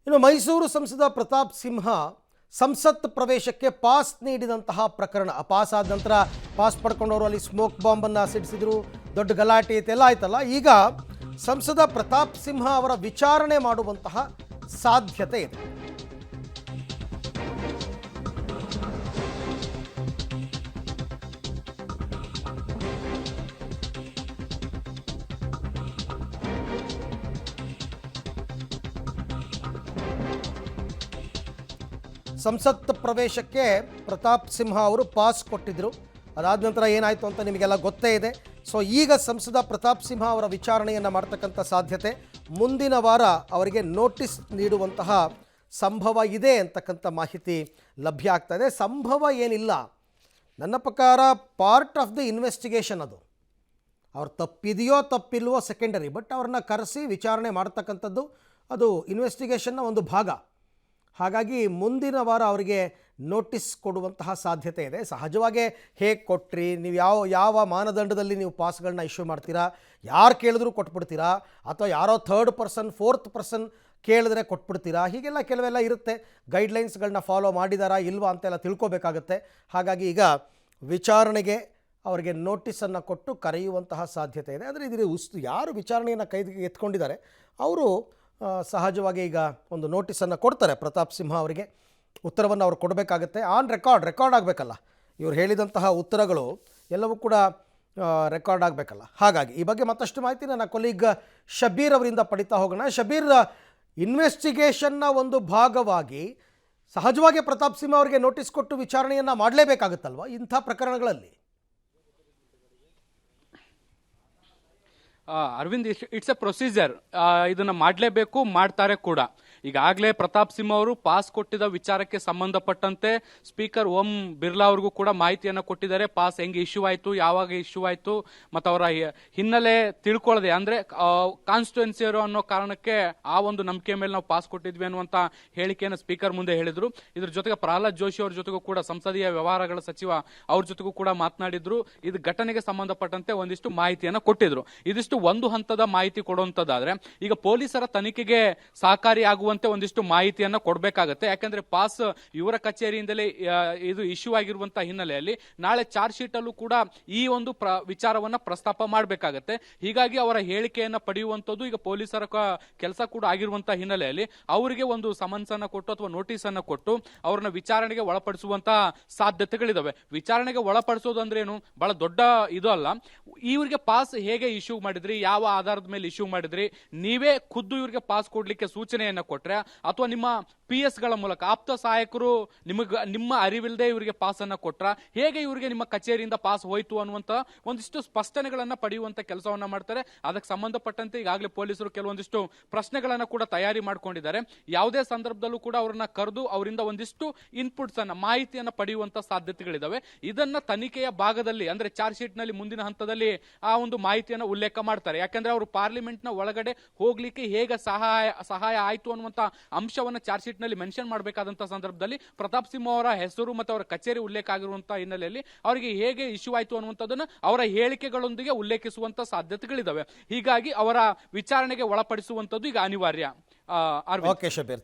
ಇನ್ನು ಮೈಸೂರು ಸಂಸದ ಪ್ರತಾಪ್ ಸಿಂಹ ಸಂಸತ್ ಪ್ರವೇಶಕ್ಕೆ ಪಾಸ್ ನೀಡಿದಂತಹ ಪ್ರಕರಣ, ಪಾಸ್ ಆದ ನಂತರ ಪಾಸ್ ಪಡ್ಕೊಂಡವರು ಅಲ್ಲಿ ಸ್ಮೋಕ್ ಬಾಂಬನ್ನು ಸಿಡಿಸಿದ್ರು, ದೊಡ್ಡ ಗಲಾಟೆ ಎಲ್ಲ ಆಯ್ತಲ್ಲ. ಈಗ ಸಂಸದ ಪ್ರತಾಪ್ ಸಿಂಹ ಅವರ ವಿಚಾರಣೆ ಮಾಡುವಂತಹ ಸಾಧ್ಯತೆ ಇದೆ. ಸಂಸತ್ ಪ್ರವೇಶಕ್ಕೆ ಪ್ರತಾಪ್ ಸಿಂಹ ಅವರು ಪಾಸ್ ಕೊಟ್ಟಿದ್ದರು. ಅದಾದ ನಂತರ ಏನಾಯಿತು ಅಂತ ನಿಮಗೆಲ್ಲ ಗೊತ್ತೇ ಇದೆ. ಸೊ ಈಗ ಸಂಸದ ಪ್ರತಾಪ್ ಸಿಂಹ ಅವರ ವಿಚಾರಣೆಯನ್ನು ಮಾಡ್ತಕ್ಕಂಥ ಸಾಧ್ಯತೆ, ಮುಂದಿನ ವಾರ ಅವರಿಗೆ ನೋಟಿಸ್ ನೀಡುವಂತಹ ಸಂಭವ ಇದೆ ಅಂತಕ್ಕಂಥ ಮಾಹಿತಿ ಲಭ್ಯ ಆಗ್ತಾ ಇದೆ. ಸಂಭವ ಏನಿಲ್ಲ, ನನ್ನ ಪ್ರಕಾರ ಪಾರ್ಟ್ ಆಫ್ ದಿ ಇನ್ವೆಸ್ಟಿಗೇಷನ್ ಅದು. ಅವ್ರು ತಪ್ಪಿದೆಯೋ ತಪ್ಪಿಲ್ವೋ ಸೆಕೆಂಡರಿ, ಬಟ್ ಅವ್ರನ್ನ ಕರೆಸಿ ವಿಚಾರಣೆ ಮಾಡ್ತಕ್ಕಂಥದ್ದು ಅದು ಇನ್ವೆಸ್ಟಿಗೇಷನ್ನ ಒಂದು ಭಾಗ. ಹಾಗಾಗಿ ಮುಂದಿನ ವಾರ ಅವರಿಗೆ ನೋಟಿಸ್ ಕೊಡುವಂತಹ ಸಾಧ್ಯತೆ ಇದೆ. ಸಹಜವಾಗಿ ಹೇಗೆ ಕೊಟ್ರಿ, ನೀವು ಯಾವ ಮಾನದಂಡದಲ್ಲಿ ನೀವು ಪಾಸ್ಗಳನ್ನ ಇಶ್ಯೂ ಮಾಡ್ತೀರಾ, ಯಾರು ಕೇಳಿದ್ರೂ ಕೊಟ್ಬಿಡ್ತೀರಾ, ಅಥವಾ ಯಾರೋ ಥರ್ಡ್ ಪರ್ಸನ್ ಫೋರ್ತ್ ಪರ್ಸನ್ ಕೇಳಿದ್ರೆ ಕೊಟ್ಬಿಡ್ತೀರಾ, ಹೀಗೆಲ್ಲ ಕೆಲವೆಲ್ಲ ಇರುತ್ತೆ. ಗೈಡ್ಲೈನ್ಸ್ಗಳನ್ನ ಫಾಲೋ ಮಾಡಿದಾರಾ ಇಲ್ವಾ ಅಂತೆಲ್ಲ ತಿಳ್ಕೊಬೇಕಾಗತ್ತೆ. ಹಾಗಾಗಿ ಈಗ ವಿಚಾರಣೆಗೆ ಅವರಿಗೆ ನೋಟಿಸನ್ನು ಕೊಟ್ಟು ಕರೆಯುವಂತಹ ಸಾಧ್ಯತೆ ಇದೆ. ಆದರೆ ಇದ್ರ ಯಾರು ವಿಚಾರಣೆಯನ್ನು ಕೈಗೆ ಎತ್ಕೊಂಡಿದ್ದಾರೆ ಅವರು ಸಹಜವಾಗಿ ಈಗ ಒಂದು ನೋಟಿಸನ್ನು ಕೊಡ್ತಾರೆ ಪ್ರತಾಪ್ ಸಿಂಹ ಅವರಿಗೆ. ಉತ್ತರವನ್ನು ಅವ್ರು ಕೊಡಬೇಕಾಗತ್ತೆ. ಆನ್ ರೆಕಾರ್ಡ್ ಆಗಬೇಕಲ್ಲ, ಇವ್ರು ಹೇಳಿದಂತಹ ಉತ್ತರಗಳು ಎಲ್ಲವೂ ಕೂಡ ರೆಕಾರ್ಡ್ ಆಗಬೇಕಲ್ಲ. ಹಾಗಾಗಿ ಈ ಬಗ್ಗೆ ಮತ್ತಷ್ಟು ಮಾಹಿತಿ ನನ್ನ ಕೊಲೀಗ್ ಶಬೀರ್ ಅವರಿಂದ ಪಡಿತಾ ಹೋಗೋಣ. ಶಬೀರ್, ಇನ್ವೆಸ್ಟಿಗೇಷನ್ನ ಒಂದು ಭಾಗವಾಗಿ ಸಹಜವಾಗಿ ಪ್ರತಾಪ್ ಸಿಂಹ ಅವರಿಗೆ ನೋಟಿಸ್ ಕೊಟ್ಟು ವಿಚಾರಣೆಯನ್ನು ಮಾಡಲೇಬೇಕಾಗುತ್ತಲ್ವ ಇಂಥ ಪ್ರಕರಣಗಳಲ್ಲಿ? Arvind, it's a procedure. ಇದನ್ನ ಮಾಡಲೇಬೇಕು, ಮಾಡ್ತಾರೆ ಕೂಡ. ಈಗಾಗಲೇ ಪ್ರತಾಪ್ ಸಿಂಹ ಅವರು ಪಾಸ್ ಕೊಟ್ಟಿದ್ದ ವಿಚಾರಕ್ಕೆ ಸಂಬಂಧಪಟ್ಟಂತೆ ಸ್ಪೀಕರ್ ಓಂ ಬಿರ್ಲಾ ಅವ್ರಿಗೂ ಕೂಡ ಮಾಹಿತಿಯನ್ನು ಕೊಟ್ಟಿದ್ದಾರೆ. ಪಾಸ್ ಹೆಂಗೆ ಇಶ್ಯೂ ಆಯಿತು, ಯಾವಾಗ ಇಶ್ಯೂ ಆಯಿತು, ಮತ್ತು ಅವರ ಹಿನ್ನೆಲೆ ತಿಳ್ಕೊಳ್ಳದೆ, ಅಂದ್ರೆ ಕಾನ್ಸ್ಟಿಟ್ಯೂನ್ಸಿ ಅನ್ನೋ ಕಾರಣಕ್ಕೆ ಆ ಒಂದು ನಂಬಿಕೆ ಮೇಲೆ ನಾವು ಪಾಸ್ ಕೊಟ್ಟಿದ್ವಿ ಅನ್ನುವಂತ ಹೇಳಿಕೆಯನ್ನು ಸ್ಪೀಕರ್ ಮುಂದೆ ಹೇಳಿದ್ರು. ಇದ್ರ ಜೊತೆಗೆ ಪ್ರಹ್ಲಾದ್ ಜೋಶಿ ಅವ್ರ ಜೊತೆಗೂ ಕೂಡ, ಸಂಸದೀಯ ವ್ಯವಹಾರಗಳ ಸಚಿವ ಅವ್ರ ಜೊತೆಗೂ ಕೂಡ ಮಾತನಾಡಿದ್ರು. ಇದು ಘಟನೆಗೆ ಸಂಬಂಧಪಟ್ಟಂತೆ ಒಂದಿಷ್ಟು ಮಾಹಿತಿಯನ್ನು ಕೊಟ್ಟಿದ್ರು. ಇದಿಷ್ಟು ಒಂದು ಹಂತದ ಮಾಹಿತಿ ಕೊಡುವಂತದ್ದಾದ್ರೆ, ಈಗ ಪೊಲೀಸರ ತನಿಖೆಗೆ ಸಹಕಾರಿ ಆಗುವಂತೆ ಒಂದಿಷ್ಟು ಮಾಹಿತಿಯನ್ನ ಕೊಡಬೇಕಾಗತ್ತೆ. ಯಾಕಂದ್ರೆ ಪಾಸ್ ಇವರ ಕಚೇರಿಯಿಂದಲೇ ಇದು ಇಶ್ಯೂ ಆಗಿರುವಂತಹ ಹಿನ್ನೆಲೆಯಲ್ಲಿ ನಾಳೆ ಚಾರ್ಜ್ ಶೀಟ್ ಅಲ್ಲೂ ಕೂಡ ಈ ಒಂದು ವಿಚಾರವನ್ನ ಪ್ರಸ್ತಾಪ ಮಾಡಬೇಕಾಗತ್ತೆ. ಹೀಗಾಗಿ ಅವರ ಹೇಳಿಕೆಯನ್ನ ಪಡೆಯುವಂತದ್ದು ಈಗ ಪೊಲೀಸರ ಕೆಲಸ ಕೂಡ ಆಗಿರುವಂತಹ ಹಿನ್ನೆಲೆಯಲ್ಲಿ ಅವರಿಗೆ ಒಂದು ಸಮನ್ಸ್ ಅನ್ನ ಕೊಟ್ಟು ಅಥವಾ ನೋಟಿಸ್ ಅನ್ನ ಕೊಟ್ಟು ಅವ್ರನ್ನ ವಿಚಾರಣೆಗೆ ಒಳಪಡಿಸುವಂತಹ ಸಾಧ್ಯತೆಗಳಿದಾವೆ. ವಿಚಾರಣೆಗೆ ಒಳಪಡಿಸೋದು ಅಂದ್ರೆ ಏನು, ಬಹಳ ದೊಡ್ಡ ಇದು ಅಲ್ಲ. ಇವರಿಗೆ ಪಾಸ್ ಹೇಗೆ ಇಶ್ಯೂ ಮಾಡಿದ್ರಿ, ಯಾವ ಆಧಾರದ ಮೇಲೆ ಇಶ್ಯೂ ಮಾಡಿದ್ರಿ, ನೀವೇ ಖುದ್ದು ಇವರಿಗೆ ಪಾಸ್ ಕೊಡ್ಲಿಕ್ಕೆ ಸೂಚನೆಯನ್ನ ಕೊಟ್ರೆ, ಅಥವಾ ನಿಮ್ಮ PS ಗಳ ಮೂಲಕ ಆಪ್ತ ಸಹಾಯಕರು ನಿಮ್ಮ ಅರಿವಿಲ್ಲದೆ ಇವರಿಗೆ ಪಾಸ್ ಅನ್ನ ಕೊಟ್ರ, ಹೇಗೆ ಇವರಿಗೆ ನಿಮ್ಮ ಕಚೇರಿಯಿಂದ ಪಾಸ್ ಹೋಯ್ತು ಅನ್ನುವಂತ ಒಂದಿಷ್ಟು ಸ್ಪಷ್ಟನೆಗಳನ್ನ ಪಡೆಯುವಂತ ಕೆಲಸವನ್ನ ಮಾಡ್ತಾರೆ. ಅದಕ್ಕೆ ಸಂಬಂಧಪಟ್ಟಂತೆ ಈಗಾಗಲೇ ಪೊಲೀಸರು ಕೆಲವೊಂದಿಷ್ಟು ಪ್ರಶ್ನೆಗಳನ್ನ ಕೂಡ ತಯಾರಿ ಮಾಡ್ಕೊಂಡಿದ್ದಾರೆ. ಯಾವುದೇ ಸಂದರ್ಭದಲ್ಲೂ ಕೂಡ ಅವ್ರನ್ನ ಕರೆದು ಅವರಿಂದ ಒಂದಿಷ್ಟು ಇನ್ಪುಟ್ಸ್ ಅನ್ನ, ಮಾಹಿತಿಯನ್ನ ಪಡೆಯುವಂತ ಸಾಧ್ಯತೆಗಳಿದಾವೆ. ಇದನ್ನ ತನಿಖೆಯ ಭಾಗದಲ್ಲಿ, ಅಂದ್ರೆ ಚಾರ್ಜ್ ಶೀಟ್ ನಲ್ಲಿ ಮುಂದಿನ ಹಂತದಲ್ಲಿ ಆ ಒಂದು ಮಾಹಿತಿಯನ್ನ ಉಲ್ಲೇಖ ಮಾಡ್ತಾರೆ. ಯಾಕಂದ್ರೆ ಅವರು ಪಾರ್ಲಿಮೆಂಟ್ ನ ಒಳಗಡೆ ಹೋಗ್ಲಿಕ್ಕೆ ಹೇಗೆ ಸಹಾಯ ಆಯ್ತು ಅನ್ನುವಂತ ಅಂಶವನ್ನ ಚಾರ್ಜ್ ಶೀಟ್ ನಲ್ಲಿ ಮೆನ್ಷನ್ ಮಾಡಬೇಕಾದಂತಹ ಸಂದರ್ಭದಲ್ಲಿ ಪ್ರತಾಪ್ ಸಿಂಹ ಅವರ ಹೆಸರು ಮತ್ತು ಅವರ ಕಚೇರಿ ಉಲ್ಲೇಖ ಆಗಿರುವಂತಹ ಹಿನ್ನೆಲೆಯಲ್ಲಿ ಅವರಿಗೆ ಹೇಗೆ ಇಶ್ಯೂ ಆಯ್ತು ಅನ್ನುವಂಥದ್ದನ್ನ ಅವರ ಹೇಳಿಕೆಗಳೊಂದಿಗೆ ಉಲ್ಲೇಖಿಸುವಂತ ಸಾಧ್ಯತೆಗಳಿದಾವೆ. ಹೀಗಾಗಿ ಅವರ ವಿಚಾರಣೆಗೆ ಒಳಪಡಿಸುವಂತದ್ದು ಈಗ ಅನಿವಾರ್ಯ. ಓಕೆ ಶಬೀರ್.